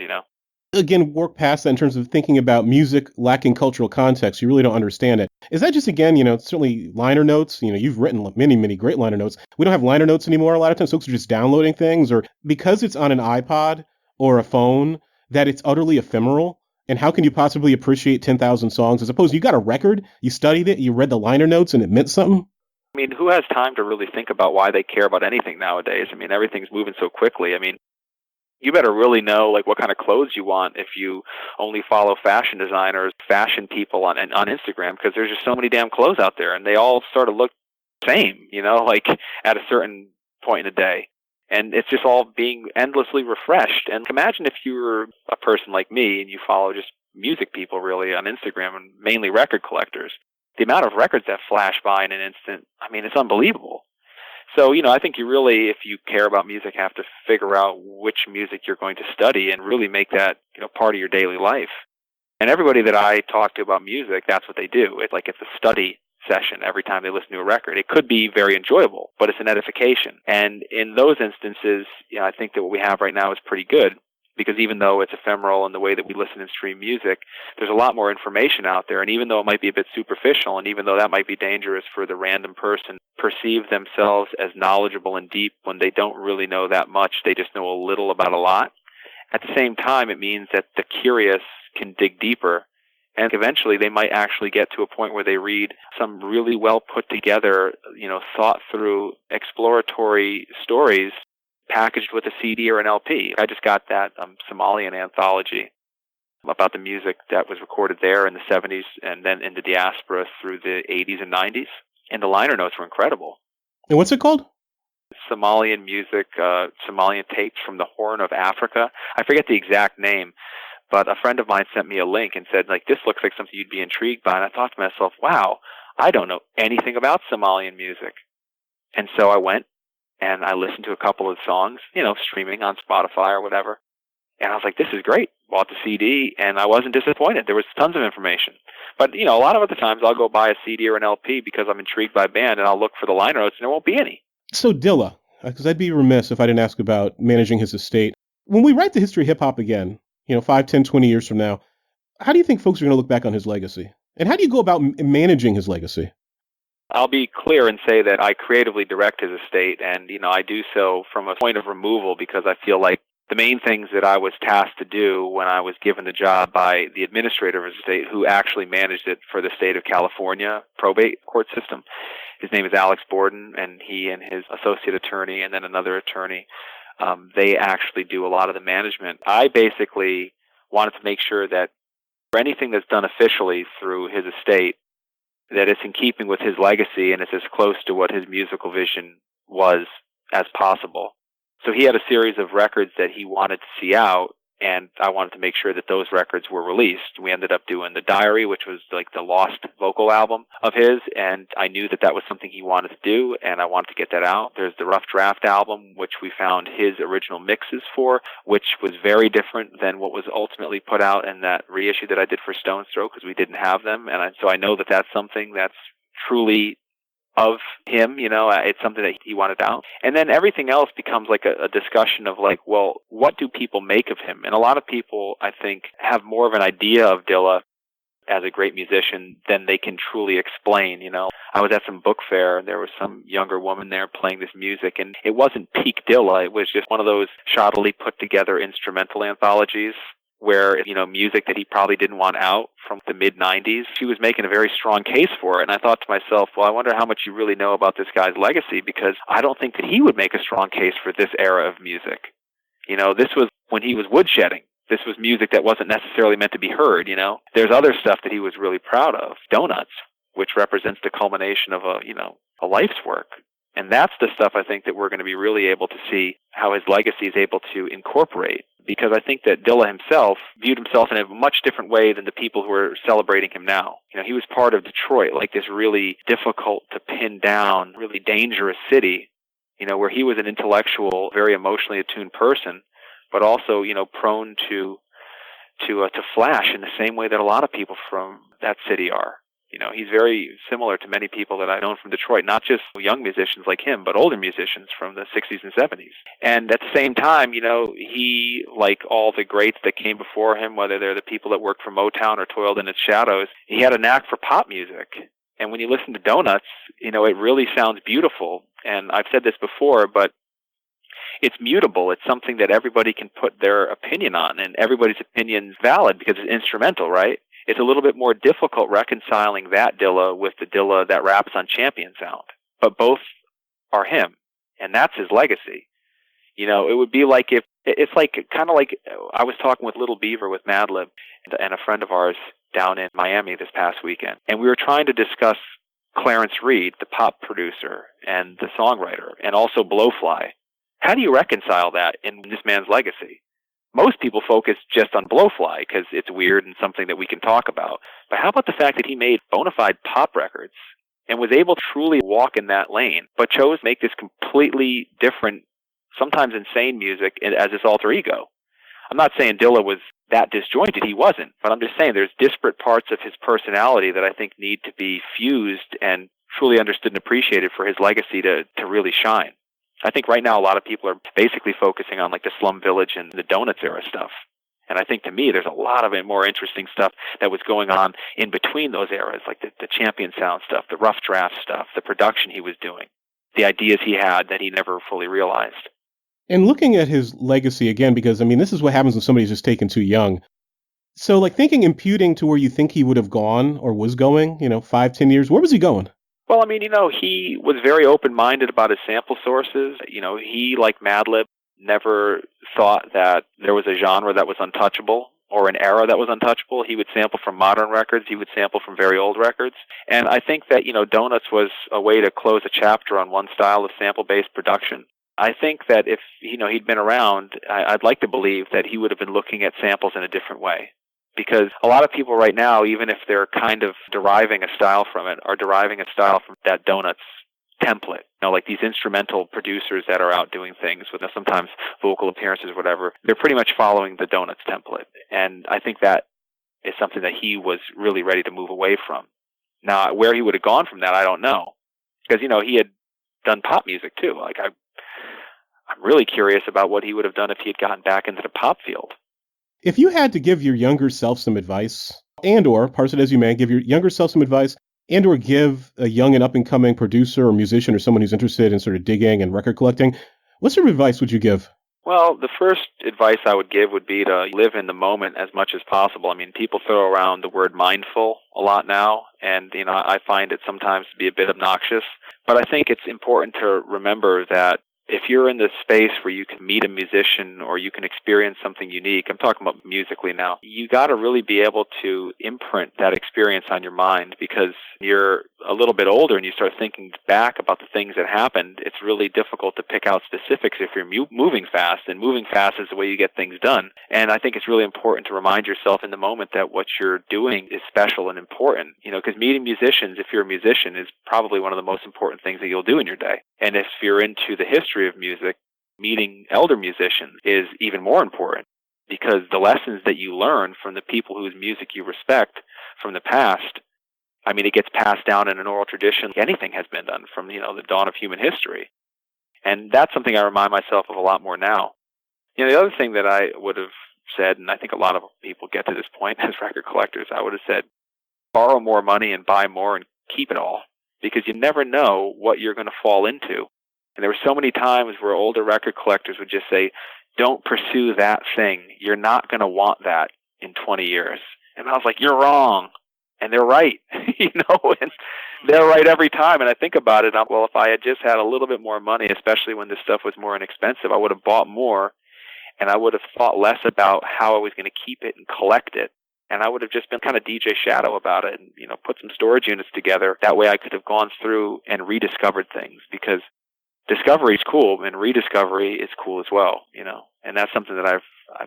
Again, work past that in terms of thinking about music lacking cultural context. You really don't understand it. Is that just, again, certainly liner notes? You've written many, many great liner notes. We don't have liner notes anymore. A lot of times folks are just downloading things, or because it's on an iPod or a phone, that it's utterly ephemeral. And how can you possibly appreciate 10,000 songs as opposed to you got a record, you studied it, you read the liner notes, and it meant something? I mean, who has time to really think about why they care about anything nowadays? I mean, everything's moving so quickly. I mean, you better really know like what kind of clothes you want if you only follow fashion designers, fashion people on Instagram, because there's just so many damn clothes out there, and they all sort of look the same, like at a certain point in the day. And it's just all being endlessly refreshed. And imagine if you were a person like me and you follow just music people really on Instagram, and mainly record collectors. The amount of records that flash by in an instant, I mean, it's unbelievable. So, I think you really, if you care about music, have to figure out which music you're going to study and really make that, part of your daily life. And everybody that I talk to about music, that's what they do. It's like it's a study session every time they listen to a record. It could be very enjoyable, but it's an edification. And in those instances, I think that what we have right now is pretty good. because even though it's ephemeral in the way that we listen and stream music, there's a lot more information out there. And even though it might be a bit superficial, and even though that might be dangerous for the random person, perceive themselves as knowledgeable and deep when they don't really know that much. They just know a little about a lot. At the same time, it means that the curious can dig deeper, and eventually they might actually get to a point where they read some really well put together, thought through exploratory stories packaged with a CD or an LP. I just got that Somalian anthology about the music that was recorded there in the 70s and then in the diaspora through the 80s and 90s. And the liner notes were incredible. And what's it called? Somalian music, Somalian tapes from the Horn of Africa. I forget the exact name, but a friend of mine sent me a link and said, this looks like something you'd be intrigued by. And I thought to myself, wow, I don't know anything about Somalian music. And so I went and I listened to a couple of songs, streaming on Spotify or whatever. And I was like, this is great. Bought the CD, and I wasn't disappointed. There was tons of information. But, a lot of other times I'll go buy a CD or an LP because I'm intrigued by a band, and I'll look for the liner notes, and there won't be any. So Dilla, because I'd be remiss if I didn't ask about managing his estate. When we write the history of hip-hop again, 5, 10, 20 years from now, how do you think folks are going to look back on his legacy? And how do you go about managing his legacy? I'll be clear and say that I creatively direct his estate, and, I do so from a point of removal because I feel like the main things that I was tasked to do when I was given the job by the administrator of his estate, who actually managed it for the state of California probate court system. His name is Alex Borden, and he and his associate attorney and then another attorney, they actually do a lot of the management. I basically wanted to make sure that for anything that's done officially through his estate, that it's in keeping with his legacy and it's as close to what his musical vision was as possible. So he had a series of records that he wanted to see out, and I wanted to make sure that those records were released. We ended up doing The Diary, which was like the lost vocal album of his, and I knew that that was something he wanted to do, and I wanted to get that out. There's the Rough Draft album, which we found his original mixes for, which was very different than what was ultimately put out in that reissue that I did for Stone's Throw, because we didn't have them, and so I know that that's something that's truly of him, it's something that he wanted out. And then everything else becomes like a discussion of what do people make of him? And a lot of people, I think, have more of an idea of Dilla as a great musician than they can truly explain, I was at some book fair and there was some younger woman there playing this music, and it wasn't peak Dilla. It was just one of those shoddily put together instrumental anthologies where, music that he probably didn't want out from the mid-90s. She was making a very strong case for it, and I thought to myself, well, I wonder how much you really know about this guy's legacy, because I don't think that he would make a strong case for this era of music. This was when he was woodshedding. This was music that wasn't necessarily meant to be heard, There's other stuff that he was really proud of. Donuts, which represents the culmination of a life's work. And that's the stuff I think that we're going to be really able to see how his legacy is able to incorporate. Because I think that Dilla himself viewed himself in a much different way than the people who are celebrating him now. He was part of Detroit, like this really difficult to pin down, really dangerous city, where he was an intellectual, very emotionally attuned person, but also, prone to flash in the same way that a lot of people from that city are. He's very similar to many people that I've known from Detroit, not just young musicians like him, but older musicians from the 60s and 70s. And at the same time, he, like all the greats that came before him, whether they're the people that worked for Motown or toiled in its shadows, he had a knack for pop music. And when you listen to Donuts, it really sounds beautiful. And I've said this before, but it's mutable. It's something that everybody can put their opinion on, and everybody's opinion's valid because it's instrumental, right? It's a little bit more difficult reconciling that Dilla with the Dilla that raps on Champion Sound. But both are him, and that's his legacy. It would be like it's kind of like I was talking with Little Beaver with Madlib and a friend of ours down in Miami this past weekend, and we were trying to discuss Clarence Reed, the pop producer and the songwriter, and also Blowfly. How do you reconcile that in this man's legacy? Most people focus just on Blowfly because it's weird and something that we can talk about. But how about the fact that he made bona fide pop records and was able to truly walk in that lane, but chose to make this completely different, sometimes insane music as his alter ego? I'm not saying Dilla was that disjointed. He wasn't. But I'm just saying there's disparate parts of his personality that I think need to be fused and truly understood and appreciated for his legacy to really shine. I think right now a lot of people are basically focusing on like the Slum Village and the Donuts era stuff. And I think to me, there's a lot of more interesting stuff that was going on in between those eras, like the Champion Sound stuff, the rough draft stuff, the production he was doing, the ideas he had that he never fully realized. And looking at his legacy again, because, I mean, this is what happens when somebody's just taken too young. So, like, imputing to where you think he would have gone or was going, 5-10 years, where was he going? Well, I mean, he was very open-minded about his sample sources. He, like Madlib, never thought that there was a genre that was untouchable or an era that was untouchable. He would sample from modern records. He would sample from very old records. And I think that, Donuts was a way to close a chapter on one style of sample-based production. I think that if, he'd been around, I'd like to believe that he would have been looking at samples in a different way. Because a lot of people right now, even if they're kind of deriving a style from it, are deriving a style from that Donuts template. Like these instrumental producers that are out doing things with sometimes vocal appearances or whatever, they're pretty much following the Donuts template. And I think that is something that he was really ready to move away from. Now, where he would have gone from that, I don't know. Because, he had done pop music too. Like, I'm really curious about what he would have done if he had gotten back into the pop field. If you had to give your younger self some advice, and/or, parse it as you may, give your younger self some advice, and/or give a young and up-and-coming producer or musician or someone who's interested in sort of digging and record collecting, what sort of advice would you give? Well, the first advice I would give would be to live in the moment as much as possible. I mean, people throw around the word mindful a lot now, and, I find it sometimes to be a bit obnoxious. But I think it's important to remember that if you're in this space where you can meet a musician or you can experience something unique, I'm talking about musically now, you got to really be able to imprint that experience on your mind, because you're a little bit older and you start thinking back about the things that happened. It's really difficult to pick out specifics if you're moving fast, and moving fast is the way you get things done. And I think it's really important to remind yourself in the moment that what you're doing is special and important, because meeting musicians, if you're a musician, is probably one of the most important things that you'll do in your day. And if you're into the history of music, meeting elder musicians is even more important, because the lessons that you learn from the people whose music you respect from the past, I mean, it gets passed down in an oral tradition. Anything has been done from, the dawn of human history. And that's something I remind myself of a lot more now. The other thing that I would have said, and I think a lot of people get to this point as record collectors, I would have said, borrow more money and buy more and keep it all, because you never know what you're going to fall into. And there were so many times where older record collectors would just say, don't pursue that thing. You're not going to want that in 20 years. And I was like, you're wrong. And they're right, and they're right every time. And I think about it, well, if I had just had a little bit more money, especially when this stuff was more inexpensive, I would have bought more, and I would have thought less about how I was going to keep it and collect it. And I would have just been kind of DJ Shadow about it and, put some storage units together. That way I could have gone through and rediscovered things, because discovery is cool and rediscovery is cool as well, and that's something that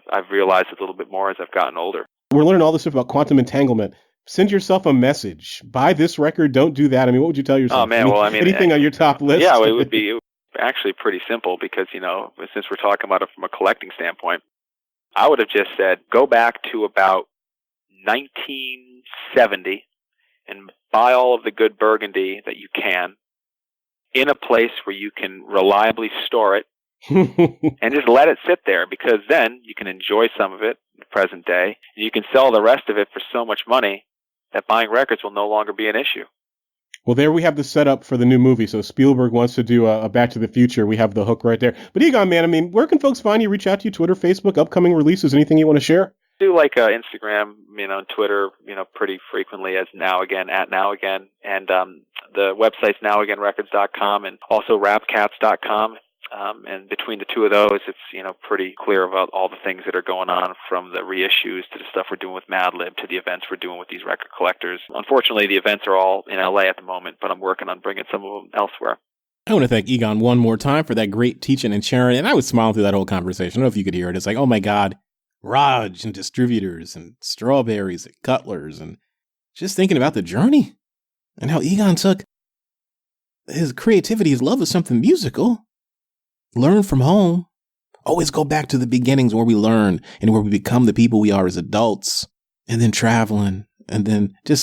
I've realized a little bit more as I've gotten older. We're learning all this stuff about quantum entanglement. Send yourself a message. Buy this record. Don't do that. I mean, what would you tell yourself? Oh, man. Anything on your top list? Yeah, it would be actually pretty simple, because, since we're talking about it from a collecting standpoint, I would have just said, go back to about 1970 and buy all of the good Burgundy that you can in a place where you can reliably store it and just let it sit there, because then you can enjoy some of it in the present day, and you can sell the rest of it for so much money that buying records will no longer be an issue. Well, there we have the setup for the new movie. So Spielberg wants to do a Back to the Future. We have the hook right there. But Egon, man, I mean, where can folks find you? Reach out to you, Twitter, Facebook, upcoming releases, anything you want to share? Do like Instagram, and Twitter, pretty frequently as Now Again, at Now Again. And the website's nowagainrecords.com and also rapcats.com. And between the two of those, it's, pretty clear about all the things that are going on, from the reissues to the stuff we're doing with Madlib to the events we're doing with these record collectors. Unfortunately, the events are all in LA at the moment, but I'm working on bringing some of them elsewhere. I want to thank Egon one more time for that great teaching and sharing. And I was smiling through that whole conversation. I don't know if you could hear it. It's like, oh my God, Raj and distributors and strawberries and cutlers, and just thinking about the journey and how Egon took his creativity, his love of something musical, learn from home, always go back to the beginnings where we learn and where we become the people we are as adults, and then traveling, and then just